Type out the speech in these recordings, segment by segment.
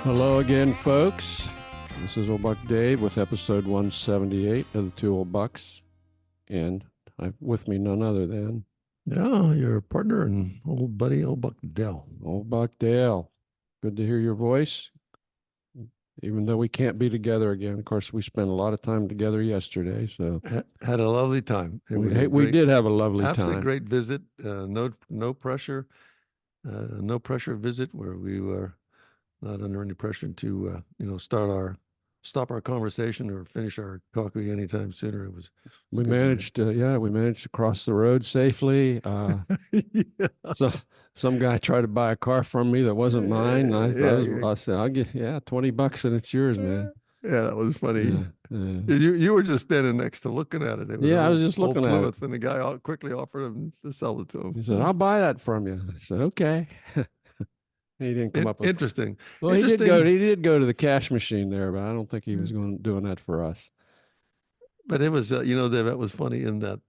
Hello again, folks. This is Old Buck Dave with episode 178 of the Two Old Bucks. And with me none other than Yeah, your partner and old buddy, old Buck Dell. Old Buck Dale. Good to hear your voice. Even though we can't be together again. Of course, we spent a lot of time together yesterday. So Had a lovely time. It was we did have a lovely absolutely time. great visit. No pressure, no pressure visit where we were not under any pressure to stop our conversation or finish our coffee anytime sooner. It was We good managed to cross the road safely. yeah. So some guy tried to buy a car from me that wasn't mine. I said, I'll give $20 and it's yours, man. Yeah, that was funny. Yeah. You were just standing next to looking at it. It was I was just old looking at Plymouth, it. and the guy quickly offered him to sell it to him. He said, I'll buy that from you. I said, okay. He didn't come up with Interesting. Well, he did go to the cash machine there, but I don't think he was doing that for us. But it was, that was funny in that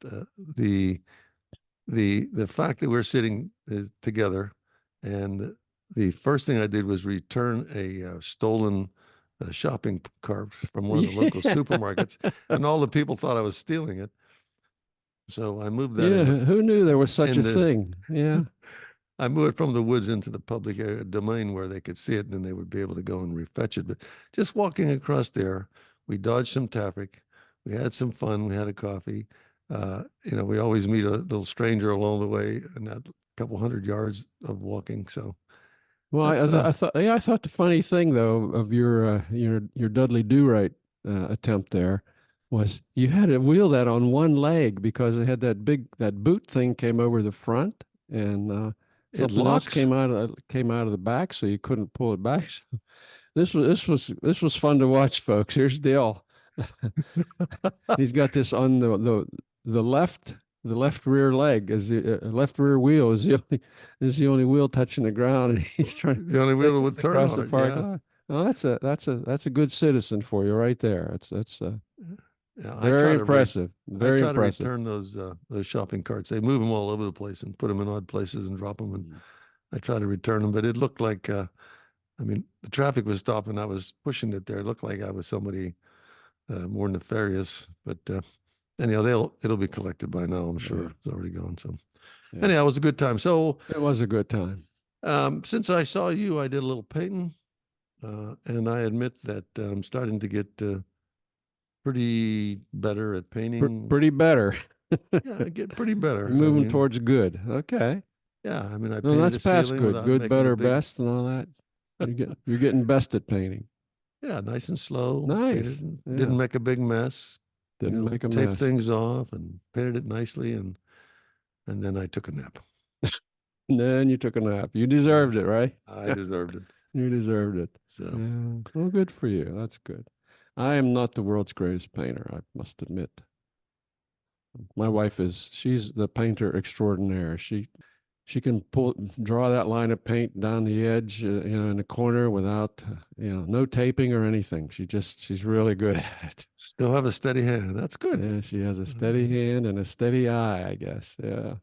the fact that we're sitting together, and the first thing I did was return a stolen shopping cart from one of the local supermarkets, and all the people thought I was stealing it. So I moved that. Yeah, who knew there was such a thing? Yeah. I moved it from the woods into the public domain where they could see it, and then they would be able to go and refetch it. But just walking across there, we dodged some traffic. We had some fun. We had a coffee. We always meet a little stranger along the way, and that couple hundred yards of walking. So, well, I thought the funny thing though of your Dudley Do-Right attempt there was you had to wheel that on one leg because it had that boot thing came over the front and something else came out of the back, so you couldn't pull it back. This was fun to watch, folks. Here's Dale. He's got this on the left rear leg is the left rear wheel is the only wheel touching the ground, and he's trying the only wheel would turn across on the parking lot. Oh, that's a good citizen for you right there. That's very impressive. Very impressive. I try to return those shopping carts. They move them all over the place and put them in odd places and drop them, and I try to return them. But it looked like, the traffic was stopping. I was pushing it there. It looked like I was somebody more nefarious. But anyhow, it'll be collected by now. I'm sure it's already gone. So anyhow, it was a good time. So it was a good time. Since I saw you, I did a little painting, and I admit that I'm starting to get pretty better at painting. Pretty better. Yeah, I get pretty better. Moving towards good. Okay. Yeah, I painted that's past good. Good, better, best, and all that. You're getting best at painting. Yeah, nice and slow. Nice. Didn't make a big mess. Didn't make a mess. Taped things off and painted it nicely, and then I took a nap. And then you took a nap. You deserved it, right? I deserved it. You deserved it. So, well, good for you. That's good. I am not the world's greatest painter, I must admit. My wife is. She's the painter extraordinaire. She can draw that line of paint down the edge, in the corner without, no taping or anything. She's really good at it. Still have a steady hand. That's good. Yeah, she has a steady hand and a steady eye, I guess. Yeah.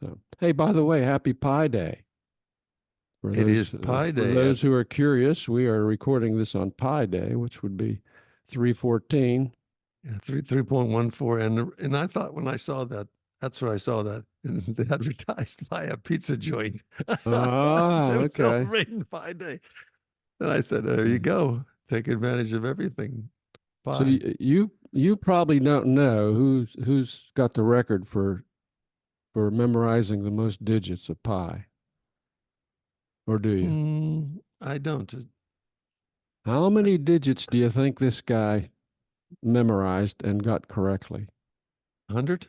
So, hey, by the way, happy Pi Day. It is Pi Day. For those who are curious, we are recording this on Pi Day, which would be 3/14. Yeah, 3.14. And I thought when I saw that, that's where I saw that. And they advertised by a pizza joint. Okay. Celebrating Pi Day. And I said, there you go. Take advantage of everything. Pi. So you probably don't know who's got the record for memorizing the most digits of pi. Or do you? I don't. How many digits do you think this guy memorized and got correctly? 100?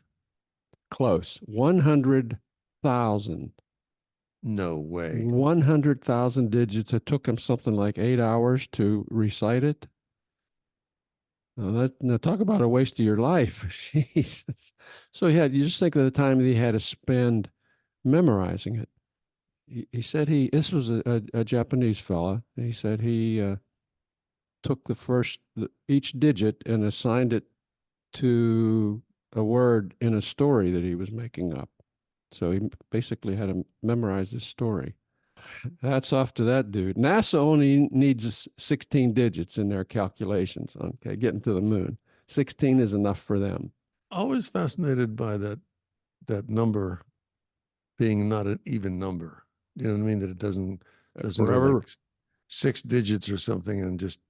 Close. 100,000. No way. 100,000 digits. It took him something like 8 hours to recite it. Now talk about a waste of your life. Jesus. So you just think of the time that he had to spend memorizing it. He said this was a Japanese fella. He said he took each digit and assigned it to a word in a story that he was making up. So he basically had to memorize this story. Hats off to that dude. NASA only needs 16 digits in their calculations. Okay, getting to the moon. 16 is enough for them. Always fascinated by that number being not an even number. You know what I mean? That it doesn't go Forever, like 6 digits or something and just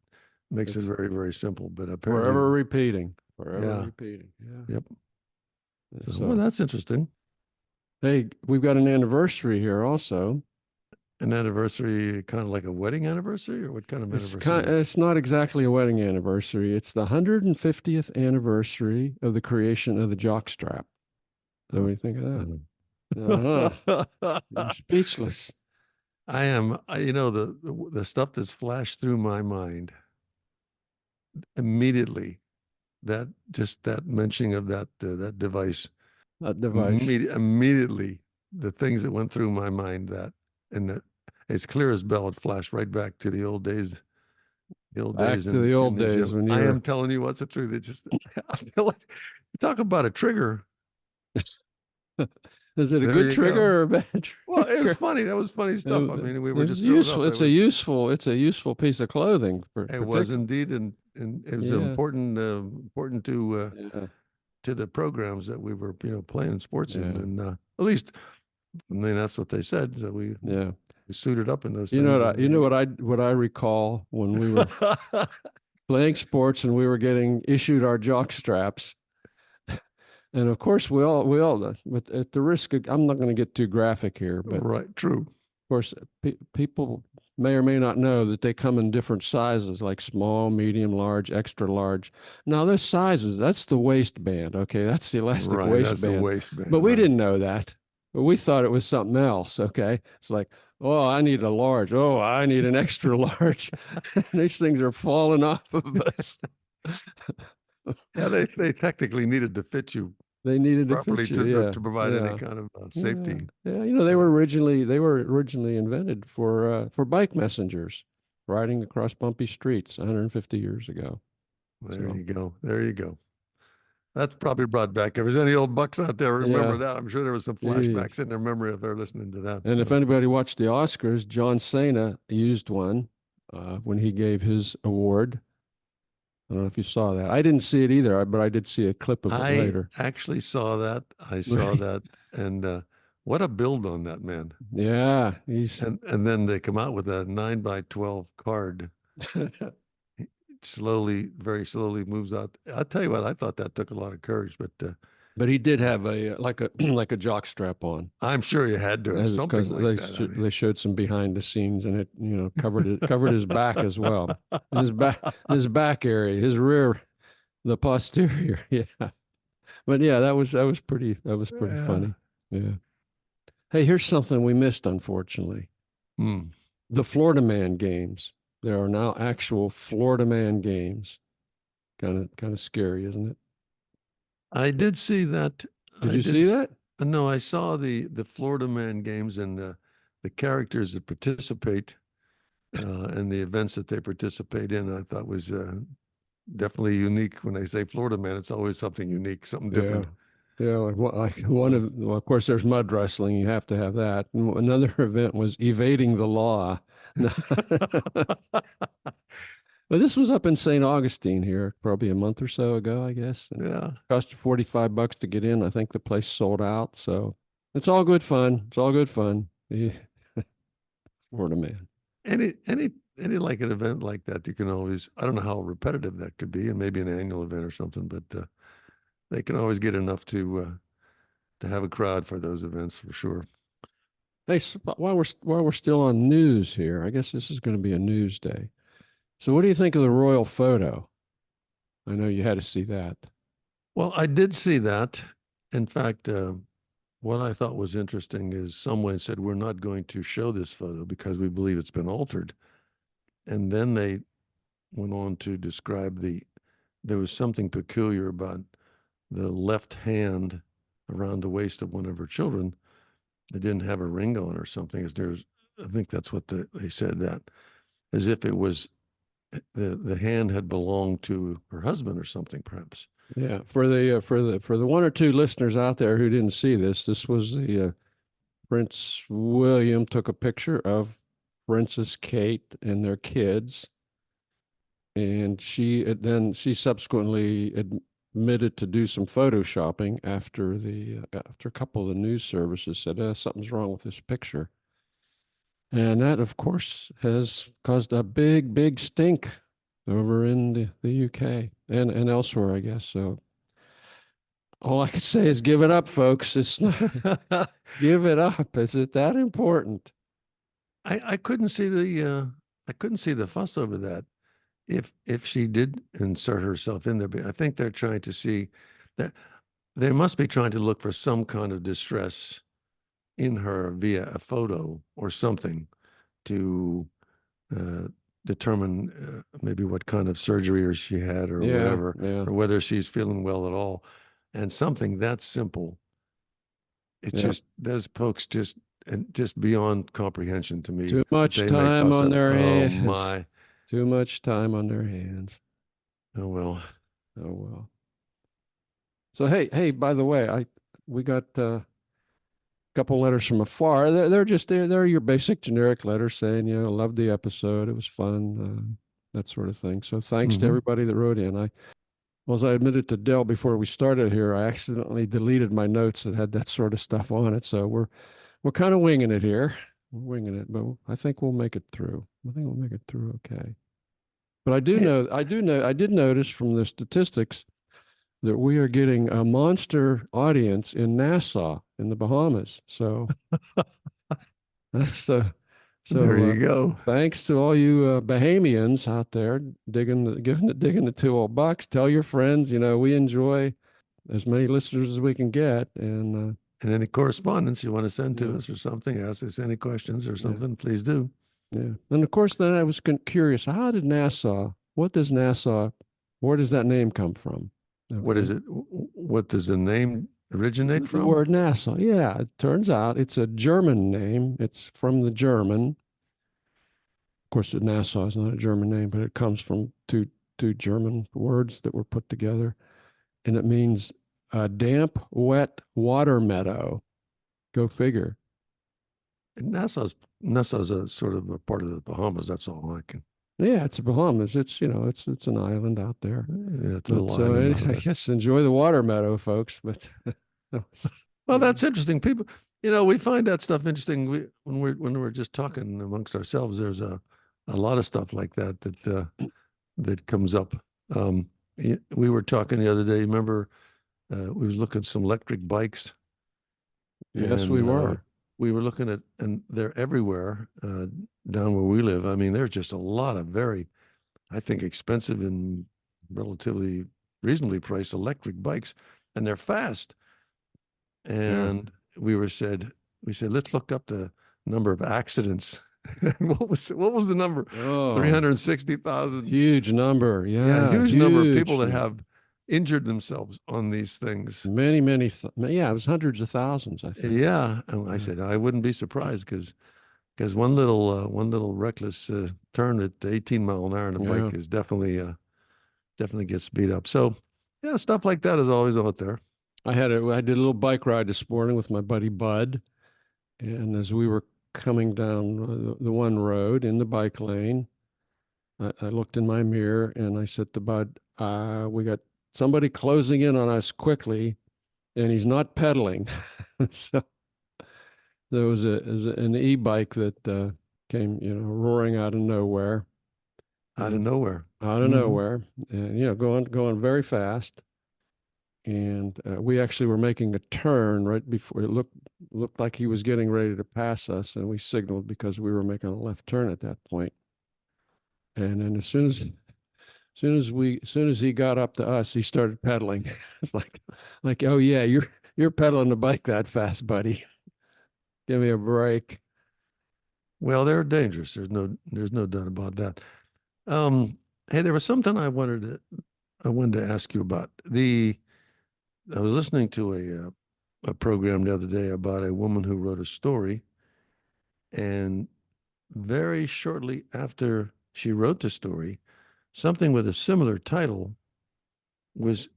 makes it it's very, very simple. But apparently, forever repeating. Forever yeah, repeating. Yeah. yep. So, well, So, that's interesting. hey, we've got an anniversary here also. An anniversary, kind of like a wedding anniversary, or what kind of anniversary? It's not exactly a wedding anniversary. It's the 150th anniversary of the creation of the jock strap. So what do you think of that? You're speechless. I am, the stuff that's flashed through my mind immediately. That mentioning of that device, That device. immediately the things that went through my mind and that it's clear as bell. It flashed right back to the old days. The old Back days to in the in old the days gym. when you I am were telling you what's the truth. It just talk about a trigger. is it a There good you go. trigger or a bad Well, it was trigger? funny. That was funny stuff. I mean, we were It's just growing useful. up. It's a useful piece of clothing for It was particular. indeed, and it was Yeah. important Yeah. to the programs that we were playing sports in, Yeah. and at least I mean that's what they said. So Yeah. we suited up in those things, and You know we. what I recall when we were playing sports and we were getting issued our jock straps. And of course we all but at the risk of, I'm not going to get too graphic here, but Right, true. of course people may or may not know that they come in different sizes like small, medium, large, extra large. Now those sizes, that's the waistband, okay? That's the elastic Right, that's the waistband. But waistband, we right? didn't know that. But we thought it was something else, okay? It's like, oh, I need a large. Oh, I need an extra large. These things are falling off of us. Yeah, they technically needed to fit you They needed to properly fit you. Yeah. to provide any Yeah. kind of Yeah. safety. Yeah. Uh, They were originally invented for bike messengers riding across bumpy streets 150 years ago. there So you go. There you go. That's probably brought back. If there's any old bucks out there, remember yeah. that. I'm sure there was some flashbacks Geez. in their memory if they're listening to that. And if But anybody watched the Oscars, John Cena used one when he gave his award. I don't know if you saw that. I didn't see it either, but I did see a clip of it I later. actually saw that. I saw that, and what a build on that man. Yeah, he's And then they come out with a 9 by 12 card. Slowly, very slowly moves out. I'll tell you what, I thought that took a lot of courage, but but he did have a like a like a jock strap on. I'm sure you had to have Because something like that. I they showed some behind the scenes and it covered his back as well, his back area, his rear, the posterior. Yeah, but yeah, that was pretty yeah. funny. Yeah. Hey, here's something we missed, unfortunately. Hmm. The Florida Man games. There are now actual Florida Man games. Kind of scary, isn't it? I did see that. Did I you did. see that? No, I saw the Florida Man games and the characters that participate and the events that they participate in. I thought was definitely unique. When they say Florida Man, it's always something unique, something Yeah. different. Yeah, like one Uh, of, well, of course, there's mud wrestling. You have to have that. And another event was evading the law. But this was up in St. Augustine here, probably a month or so ago, I guess. And yeah. cost you $45 to get in. I think the place sold out. So it's all good fun. It's all good fun. Yeah. Florida man. Any like an event like that, you can always. I don't know how repetitive that could be, and maybe an annual event or something, but they can always get enough to have a crowd for those events for sure. Hey, so while we're still on news here, I guess this is going to be a news day. So what do you think of the royal photo? I know you had to see that. Well, I did see that. In fact, what I thought was interesting is someone said, we're not going to show this photo because we believe it's been altered. And then they went on to describe there was something peculiar about the left hand around the waist of one of her children that didn't have a ring on or something. I think that's what they said, that as if it was the hand had belonged to her husband or something, perhaps. Yeah, for the one or two listeners out there who didn't see this, this was Prince William took a picture of Princess Kate and their kids, and she subsequently admitted to do some photoshopping after a couple of the news services said something's wrong with this picture, and that of course has caused a big stink over in the UK and elsewhere, I guess. So all I could say is give it up, folks. It's not give it up. Is it that important? I couldn't see I couldn't see the fuss over that. If she did insert herself in there, but I think they're trying to see that they must be trying to look for some kind of distress in her via a photo or something to determine maybe what kind of surgery or she had or whatever, or whether she's feeling well at all. And something that simple, it's just those folks just beyond comprehension to me. Too much time on their hands. Oh my. Too much time on their hands. Oh well. Oh well. So hey, by the way, we got a couple letters from afar. They're your basic generic letters saying, loved the episode. It was fun, that sort of thing. So thanks to everybody that wrote in. As I admitted to Dell before we started here, I accidentally deleted my notes that had that sort of stuff on it. So we're kind of winging it here. We're winging it, but I think we'll make it through. I think we'll make it through okay. But I did notice from the statistics that we are getting a monster audience in Nassau in the Bahamas. So that's so there you go. Thanks to all you Bahamians out there digging the two old bucks. Tell your friends, we enjoy as many listeners as we can get, and any correspondence you want to send to us or something, ask us any questions or something, please do. Yeah, and of course, then I was curious. Where does Nassau? Where does that name come from? Okay. What is it? What does the name originate from? The word Nassau. Yeah, it turns out it's a German name. It's from the German. Of course, Nassau is not a German name, but it comes from two German words that were put together, and it means a damp, wet water meadow. Go figure. And Nassau's a sort of a part of the Bahamas. That's all I can. Yeah, it's the Bahamas. It's it's an island out there. Yeah, it's a little island. I guess enjoy the water meadow, folks. But well, that's interesting. People, we find that stuff interesting. When we're just talking amongst ourselves, there's a lot of stuff like that comes up. We were talking the other day. Remember, we was looking at some electric bikes. Yes, we were. We were looking at, and they're everywhere down where we live. I mean, there's just a lot of very, I think, expensive and relatively reasonably priced electric bikes, and they're fast. And we said, let's look up the number of accidents. What was the number? 360,000. Huge number. Yeah, huge number of people that have injured themselves on these things. Many, it was hundreds of thousands, I think. Yeah, and I said I wouldn't be surprised because one little reckless turn at 18 mile an hour on a bike is definitely gets beat up. So yeah, stuff like that is always out there. I did a little bike ride this morning with my buddy Bud, and as we were coming down the one road in the bike lane, I looked in my mirror and I said to Bud, we got somebody closing in on us quickly, and he's not pedaling. So there was an e-bike that came, roaring out of nowhere. Out of nowhere. Out of nowhere, and going very fast. And we actually were making a turn right before it looked like he was getting ready to pass us, and we signaled because we were making a left turn at that point. And then as soon as he got up to us, he started pedaling. It's like, oh yeah, you're pedaling the bike that fast, buddy. Give me a break. Well, they're dangerous. There's no doubt about that. Hey, there was something I wanted to ask you about. I was listening to a program the other day about a woman who wrote a story, and very shortly after she wrote the story, something with a similar title was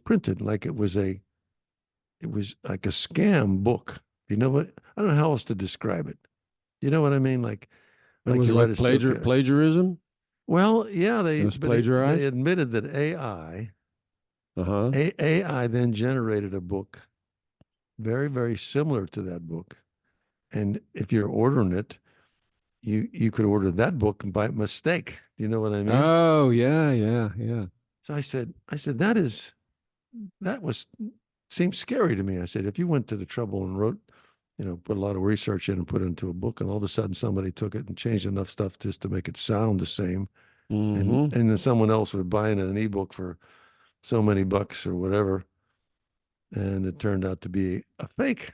printed, like it was like a scam book. You know what? I don't know how else to describe it. You know what I mean? It Like was you write like a story. plagiarism. Well, yeah, It was they plagiarized. admitted that Uh-huh. AI then generated a book very, very similar to that book. And if you're ordering it, you could order that book by mistake. You know what I mean? Oh, yeah, yeah, yeah. So I said, that was seems scary to me. I said, if you went to the trouble and wrote, put a lot of research in and put it into a book, and all of a sudden somebody took it and changed enough stuff just to make it sound the same, Mm-hmm. and then someone else was buying an ebook for so many bucks or whatever, and it turned out to be a fake.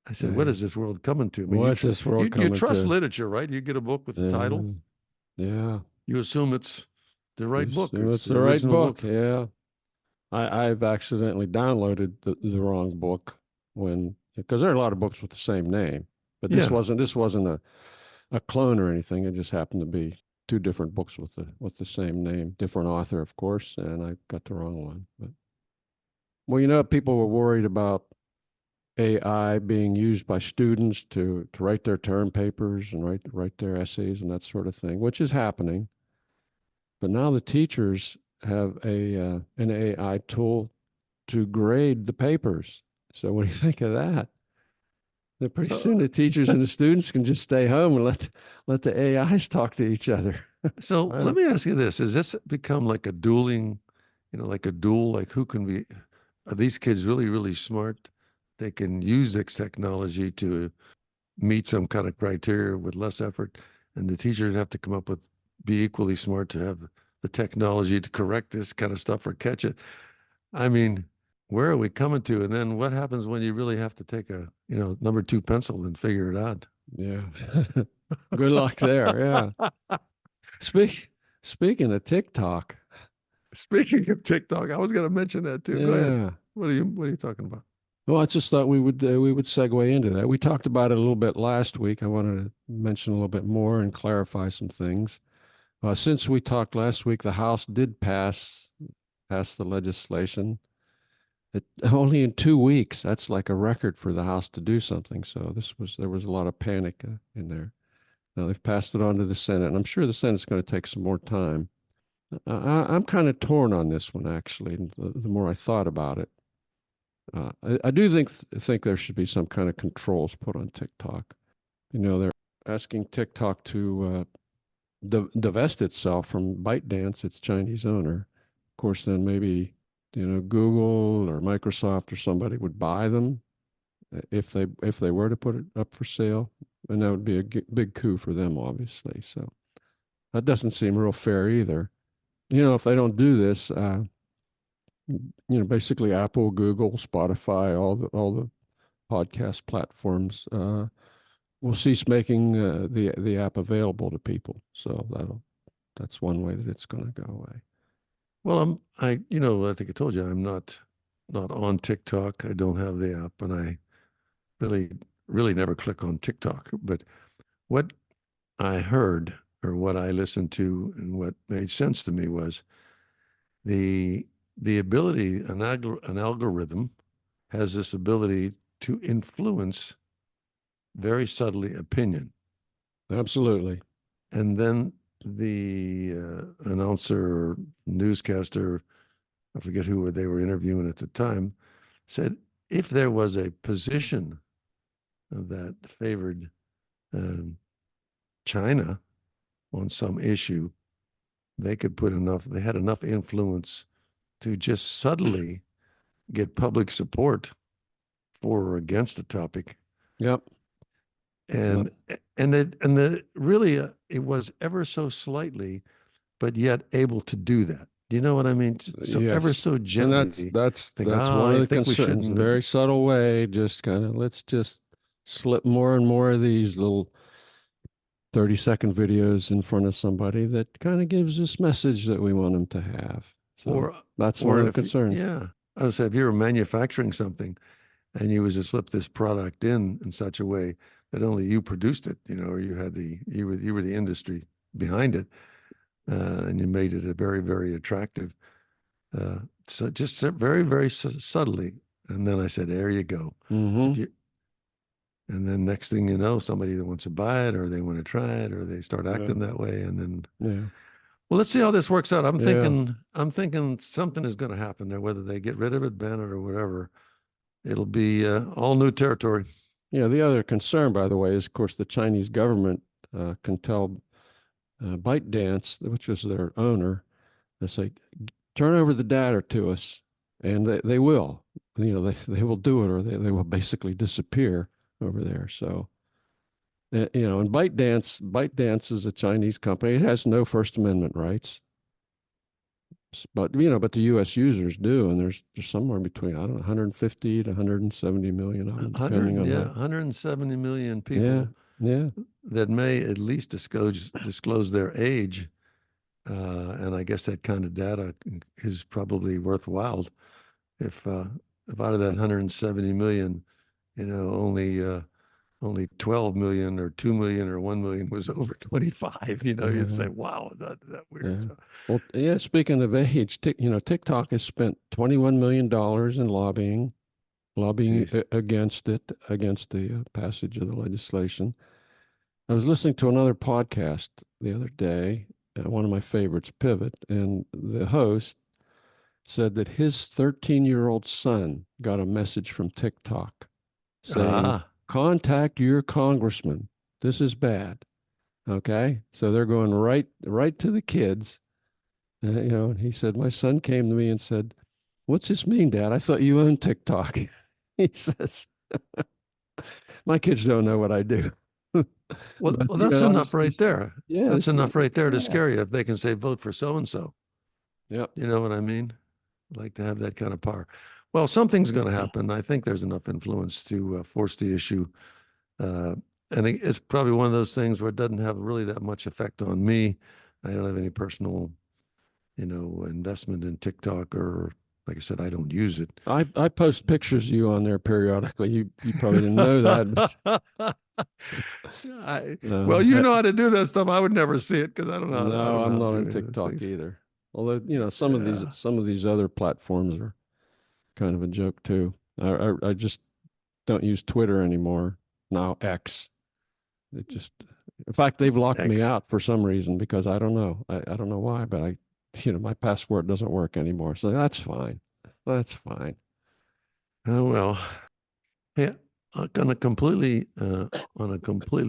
I said, what Yeah. is this world coming to? I mean, What's this world you coming trust to? literature, right? You get a book with the title, Yeah, yeah. you assume it's the right book, it's It's the the right original book. book. Yeah. I've accidentally downloaded the wrong book because there are a lot of books with the same name, but Yeah. this wasn't a clone or anything. It just happened to be two different books with the same name, different author, of course, and I got the wrong one. But well, people were worried about AI being used by students to write their term papers and write their essays and that sort of thing, which is happening. But now the teachers have an AI tool to grade the papers. So what do you think of that? That pretty So soon the teachers and the students can just stay home and let the AIs talk to each other. So I let don't. me ask you this. Has this become like a dueling, like a duel? Like who can be, are these kids really, really smart? They can use this technology to meet some kind of criteria with less effort. And the teachers have to come up with, be equally smart to have the technology to correct this kind of stuff or catch it. I mean, where are we coming to? And then what happens when you really have to take a, number two pencil and figure it out? Yeah. Good luck there. Yeah. Speak Speaking of TikTok. Speaking of TikTok, I was going to mention that too. Go ahead. Yeah. What are you talking about? Well, I just thought we would segue into that. We talked about it a little bit last week. I wanted to mention a little bit more and clarify some things. Since we talked last week, the House did pass the legislation. Only in 2 weeks. That's like a record for the House to do something. So there was a lot of panic in there. Now they've passed it on to the Senate, and I'm sure the Senate's going to take some more time. I'm kind of torn on this one, actually. The more I thought about it, I do think there should be some kind of controls put on TikTok. They're asking TikTok to divest itself from ByteDance, its Chinese owner. Of course, then maybe Google or Microsoft or somebody would buy them if they were to put it up for sale, and that would be a big coup for them, obviously. So that doesn't seem real fair either. If they don't do this, basically Apple, Google, Spotify, all the podcast platforms will cease making the app available to people. So that's one way that it's going to go away. Well, I think I told you I'm not on TikTok. I don't have the app, and I really, really never click on TikTok. But what I heard or what I listened to and what made sense to me was the ability, an algorithm has this ability to influence very subtly opinion. Absolutely. And then the announcer or newscaster, I forget who they were interviewing at the time, said if there was a position that favored um, China on some issue, they could they had enough influence to just subtly get public support for or against a topic. Yep. And really it was ever so slightly, but yet able to do that. Do you know what I mean? So ever Yes. so And gently think, that's one of I the think we concerns. A shouldn't. very subtle way, just kind of let's just slip more and more of these little 30-second videos in front of somebody that kind of gives this message that we want them to have. So Or that's one of the if concerns. yeah, I would say if you were manufacturing something and you was to slip this product in such a way that only you produced it, or you had you were the industry behind it, and you made it a very, very attractive. So just very, very subtly. And then I said, there you go. Mm-hmm. And then next thing you know, somebody that wants to buy it or they want to try it or they start acting that way. And then, Yeah. well, let's see how this works out. I'm Yeah. thinking something is going to happen there, whether they get rid of it, ban it, or whatever. It'll be all new territory. Yeah. The other concern, by the way, is of course the Chinese government can tell ByteDance, which is their owner, they say, turn over the data to us, and they will. You know, they will do it, or they will basically disappear over there. So, you know, and ByteDance is a Chinese company. It has no First Amendment rights, but you know, but the U.S. users do, and there's somewhere between, I don't know, 150 to 170 million of them, depending 100, on yeah, how. 170 million Yeah, people yeah, that may at least disclose their age. And I guess that kind of data is probably worthwhile. If out of that 170 million, you know, only 12 million or 2 million or 1 million was over 25, you know, you'd say, yeah, wow, that weird. yeah. So, Well, yeah. Speaking of age, you know, TikTok has spent $21 million in lobbying geez. against it, against the passage of the legislation. I was listening to another podcast the other day, one of my favorites, Pivot, and the host said that his 13-year-old son got a message from TikTok saying, Ah, contact your congressman. This is bad. Okay. So they're going right to the kids. You know, and he said, my son came to me and said, what's this mean, Dad? I thought you owned TikTok. He says, my kids don't know what I do. But, well, you that's know, enough right there. yeah, That's this, enough right there to yeah. scare you if they can say vote for so and so. Yep. You know what I mean? Like to have that kind of power. Well, something's going to happen. I think there's enough influence to force the issue. Uh, and it's probably one of those things where it doesn't have really that much effect on me. I don't have any personal, you know, investment in TikTok or, like I said, I don't use it. I post pictures of you on there periodically. You probably didn't know that, but Well, you I, know how to do that stuff. I would never see it because I no, don't know I'm how to not do on any of those TikTok things. either. Although, you know, Yeah. some of these other platforms are kind of a joke too. I just don't use Twitter anymore. Now X. It just, in fact, they've locked me X. out for some reason because I don't know. I don't know why, but you know, my password doesn't work anymore. So that's fine. That's fine. Oh well. Yeah. On a completely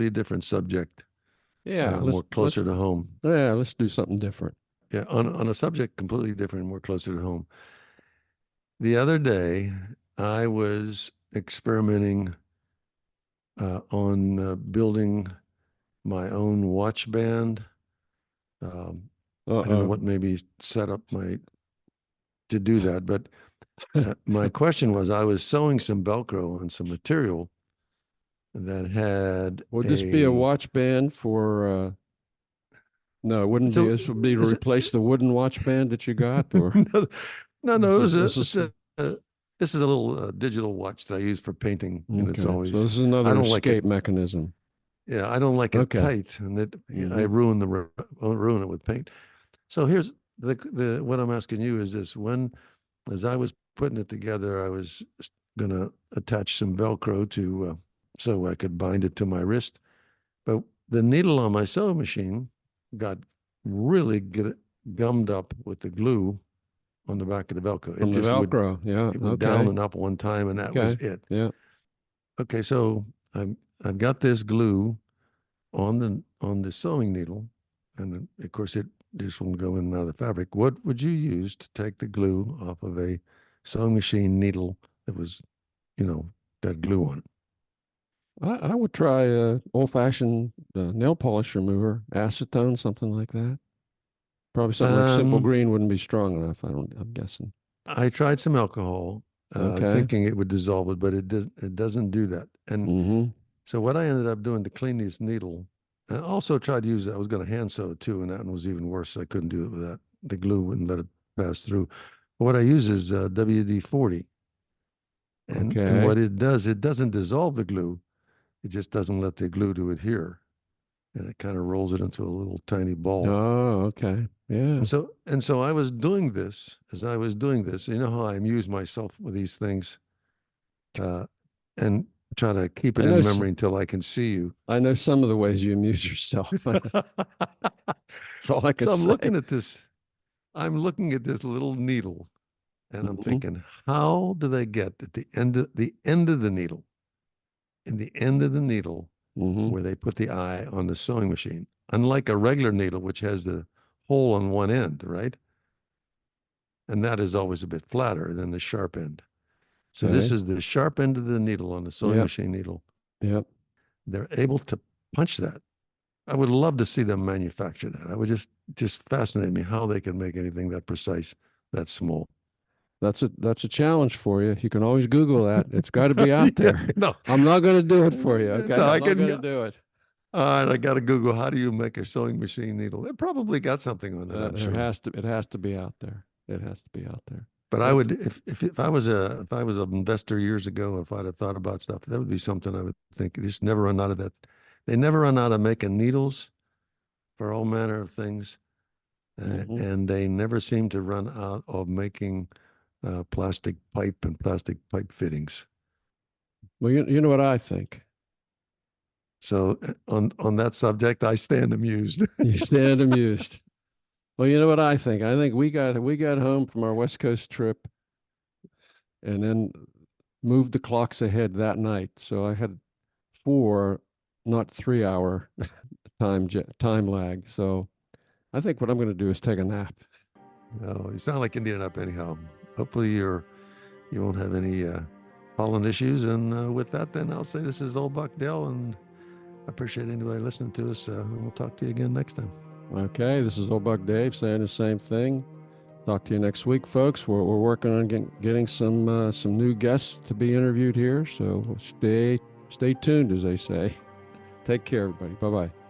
different subject, Yeah, more closer to home. let's do something different. Yeah, on a subject completely different, more closer to home. The other day, I was experimenting on building my own watch band. Um, I don't know Uh-oh. what maybe set up my to do that, but my question was, I was sewing some Velcro on some material that had Would this be a a. watch band for no, it wouldn't be. So This would be to is it, replace the wooden watch band that you got, or no, no. this is This is a little digital watch that I use for painting, and it's okay. So always. this is I another don't like it. escape mechanism. Yeah, I don't like it Okay. tight, and that I Hmm. ruin it with paint. So here's the what I'm asking you is this: when, as I was putting it together, I was gonna attach some Velcro to so I could bind it to my wrist, but the needle on my sewing machine got really gummed up with the glue on the back of the Velcro. From the Velcro. Yeah. It would down Okay. and up one time, and that was Okay. it. Yeah. Okay, so I've got this glue on the sewing needle, and of course it this will go in and out of the fabric. What would you use to take the glue off of a sewing machine needle that was, you know, got glue on it? I would try a old-fashioned nail polish remover, acetone, something like that. Probably something like Simple Um, Green wouldn't be strong enough. I'm guessing. I tried some alcohol, Okay. thinking it would dissolve it, but it doesn't do that. And Mm-hmm. so what I ended up doing to clean this needle, I also tried to use it. I was going to hand sew it too, and that one was even worse. I couldn't do it with that. The glue wouldn't let it pass through. What I use is WD-40, and Okay. what it does, it doesn't dissolve the glue. It just doesn't let the glue to adhere, and it kind of rolls it into a little tiny ball. Oh, okay. Yeah. And so I was doing this as I was doing this. You know how I amuse myself with these things, uh, and try to keep it I know, in memory until I can see you. I know some of the ways you amuse yourself. That's all I can So I'm say. looking at this. I'm looking at this little needle, and I'm Mhm, thinking, how do they get at the end of the needle, in the end of the needle, mhm. where they put the eye on the sewing machine? Unlike a regular needle, which has the hole on one end, right? And that is always a bit flatter than the sharp end. So this Okay. is the sharp end of the needle on the sewing Yep. machine needle. Yep. They're able to punch that. I would love to see them manufacture that. I would just fascinate me how they can make anything that precise, that small. That's a challenge for you. You can always Google that. It's got to be out Yeah, there. no. I'm not going to do it for you. So Okay. I'm I not can, going to do it. all right, I got to Google how do you make a sewing machine needle. They probably got something on it, I'm sure. It has to be out there. It has to be out there. But I Well, would, if I was an investor years ago, if I'd have thought about stuff, that would be something I would think. They just never run out of that. They never run out of making needles for all manner of things, mhm. and they never seem to run out of making plastic pipe and plastic pipe fittings. Well, you know what I think. So on that subject, I stand amused. You stand amused. Well, you know what I think. I think we got home from our West Coast trip and then moved the clocks ahead that night. So I had 4, not 3 hour time lag. So I think what I'm going to do is take a nap. Oh, you sound like you need it up anyhow. Hopefully you won't have any pollen issues. And with that, then I'll say this is Old Buck Dale, and I appreciate anybody listening to us. And we'll talk to you again next time. Okay, this is Old Buck Dave saying the same thing. Talk to you next week, folks. We're working on getting some new guests to be interviewed here. So stay tuned, as they say. Take care, everybody. Bye bye.